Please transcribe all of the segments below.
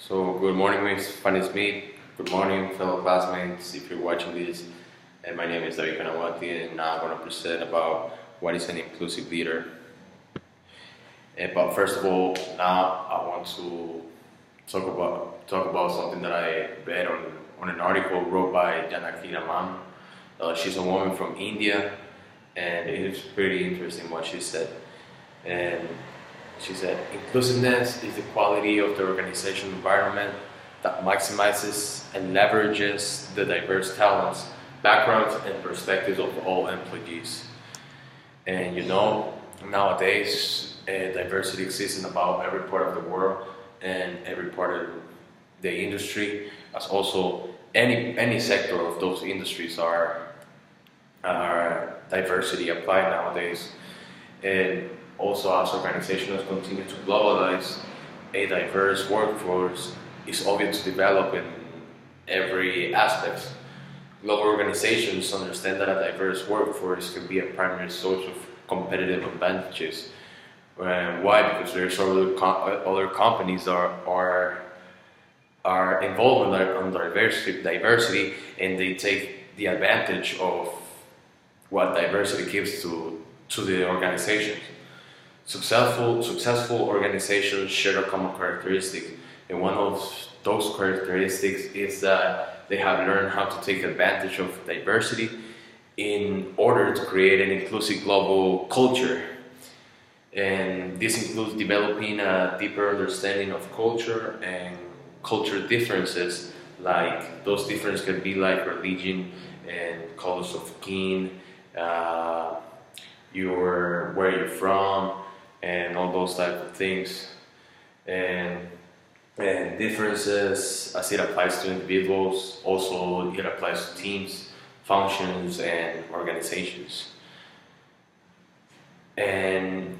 So good morning, Miss Fanny Smith. Good morning, fellow classmates. If you're watching this, my name is David Canahuati, and now I'm going to present about what is an inclusive leader. But first of all, now I want to talk about something that I read on an article wrote by Janaki Raman. She's a woman from India, and it's pretty interesting what she said. And she said, inclusiveness is the quality of the organizational environment that maximizes and leverages the diverse talents, backgrounds, and perspectives of all employees. And nowadays, diversity exists in about every part of the world and every part of the industry, as also any sector of those industries are diversity applied nowadays. And also, as organizations continue to globalize, a diverse workforce is obvious to develop in every aspect. Global organizations understand that a diverse workforce can be a primary source of competitive advantages. Why? Because there's other companies that are involved in diversity, and they take the advantage of what diversity gives to the organizations. Successful organizations share a common characteristic, and one of those characteristics is that they have learned how to take advantage of diversity in order to create an inclusive global culture. And this includes developing a deeper understanding of culture and culture differences, like those differences can be like religion and colors of skin, where you're from, and all those type of things, and differences as it applies to individuals. Also, it applies to teams, functions, and organizations. And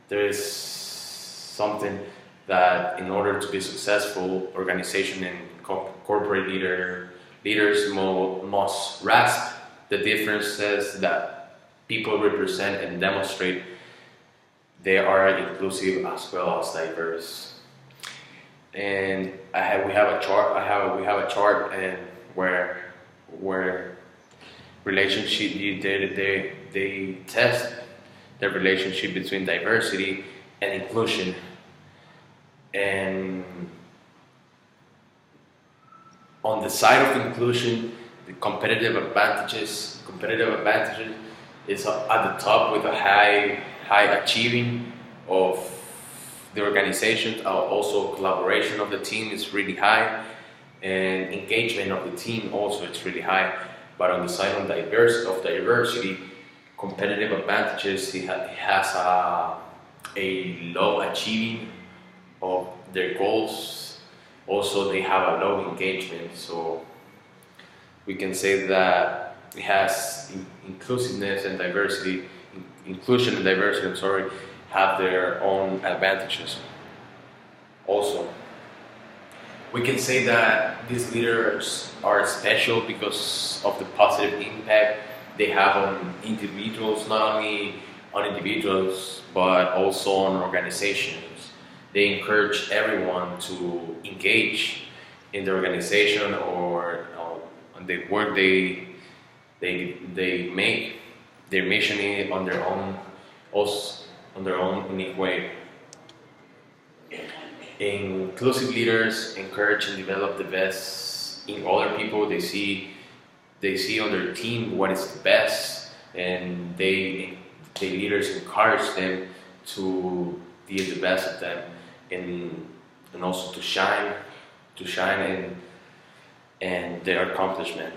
there is something that, in order to be successful, organization and corporate leaders must grasp the differences that people represent and demonstrate they are inclusive as well as diverse. And we have a chart, and where relationship they test the relationship between diversity and inclusion. And on the side of inclusion, the competitive advantages is at the top, with a high achieving of the organization. Also, collaboration of the team is really high, and engagement of the team also is really high. But on the side of diversity, competitive advantages, it has a low achieving of their goals. Also, they have a low engagement. So we can say that it has inclusiveness and diversity. Inclusion and diversity, have their own advantages. Also, we can say that these leaders are special because of the positive impact they have on individuals, not only on individuals but also on organizations. They encourage everyone to engage in the organization or on the work they make. Their mission is on their own unique way. Inclusive leaders encourage and develop the best in other people. They see on their team what is the best, and the leaders encourage them to be the best of them, and also to shine in their accomplishment.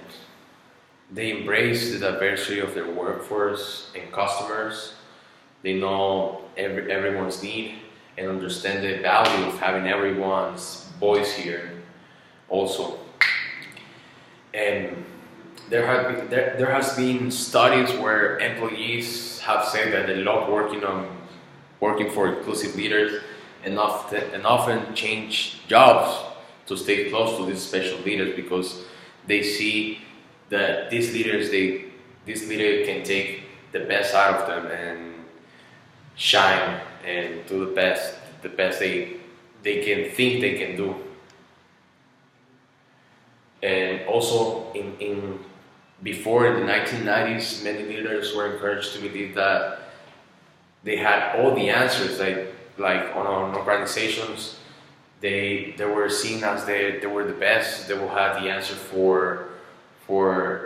They embrace the diversity of their workforce and customers. They know everyone's need and understand the value of having everyone's voice here also. And there has been studies where employees have said that they love working for inclusive leaders, and often change jobs to stay close to these special leaders, because they see that these leaders can take the best out of them and shine and do the best they can think they can do. And also in before the 1990s, many leaders were encouraged to believe that they had all the answers. Like on organizations, they were seen as they were the best. They will have the answer for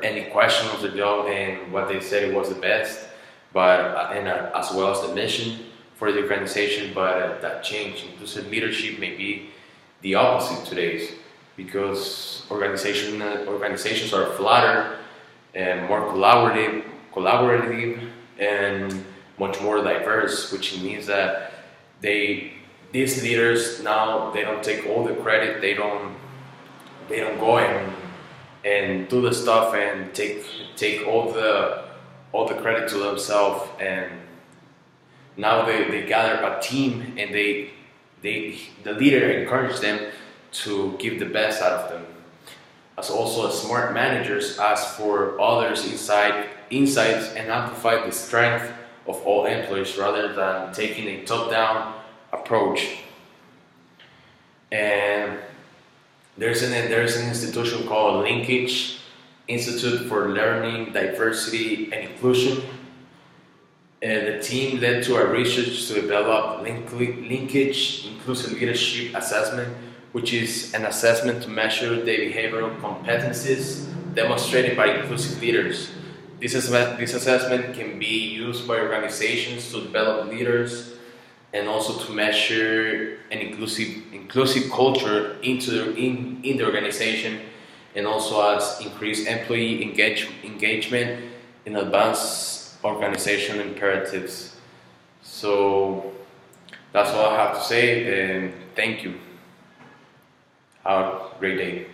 any question of the job, and what they said was the best. But as well as the mission for the organization. But that changed. Inclusive leadership may be the opposite today, because organizations are flatter and more collaborative, and much more diverse, which means that these leaders now, they don't take all the credit. They don't go and do the stuff and take all the credit to themselves. And now they gather a team, and the leader encourage them to give the best out of them. As also, as smart managers ask for others' insights and amplify the strength of all employees, rather than taking a top-down approach. And there's an institution called Linkage Institute for Learning, Diversity, and Inclusion. And the team led to a research to develop Linkage Inclusive Leadership Assessment, which is an assessment to measure the behavioral competencies demonstrated by inclusive leaders. This assessment can be used by organizations to develop leaders, and also to measure an inclusive culture in the organization, and also as increased employee engagement in advance organization imperatives. So that's all I have to say, and thank you. Have a great day.